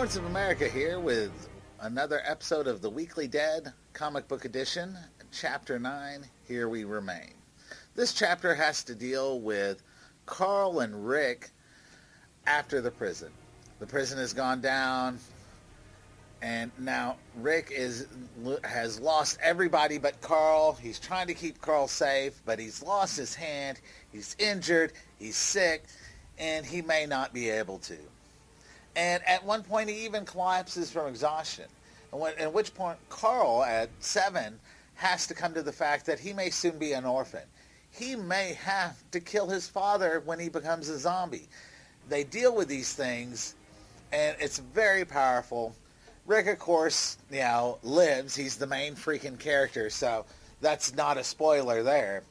Sons of America here with another episode of the Weekly Dead Comic Book Edition, Chapter 9, Here We Remain. This chapter has to deal with Carl and Rick after the prison. The prison has gone down, and now Rick has lost everybody but Carl. He's trying to keep Carl safe, but he's lost his hand, he's injured, he's sick, and he may not be able to. And at one point, he even collapses from exhaustion. At which point, Carl, at 7, has to come to the fact that he may soon be an orphan. He may have to kill his father when he becomes a zombie. They deal with these things, and it's very powerful. Rick, of course, lives. He's the main freaking character, so that's not a spoiler there.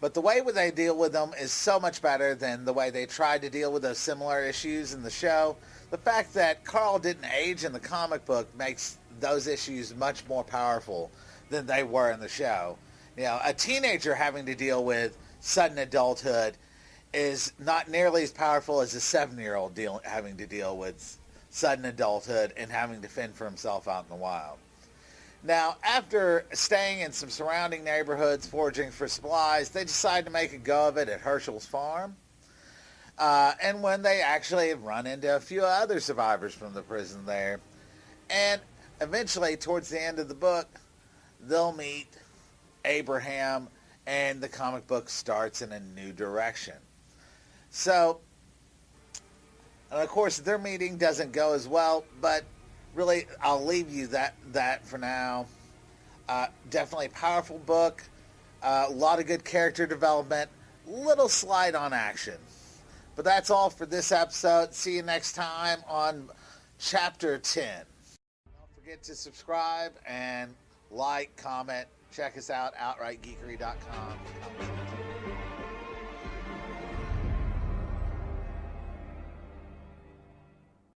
But the way they deal with them is so much better than the way they tried to deal with those similar issues in the show. The fact that Carl didn't age in the comic book makes those issues much more powerful than they were in the show. A teenager having to deal with sudden adulthood is not nearly as powerful as a 7-year-old having to deal with sudden adulthood and having to fend for himself out in the wild. Now, after staying in some surrounding neighborhoods, foraging for supplies, they decide to make a go of it at Herschel's farm. And when they actually run into a few other survivors from the prison there. And eventually, towards the end of the book, they'll meet Abraham, and the comic book starts in a new direction. So, and of course, their meeting doesn't go as well, but really, I'll leave you that for now. Definitely a powerful book. A lot of good character development. Little slide on action. But that's all for this episode. See you next time on Chapter 10. Don't forget to subscribe and like, comment. Check us out, outrightgeekery.com.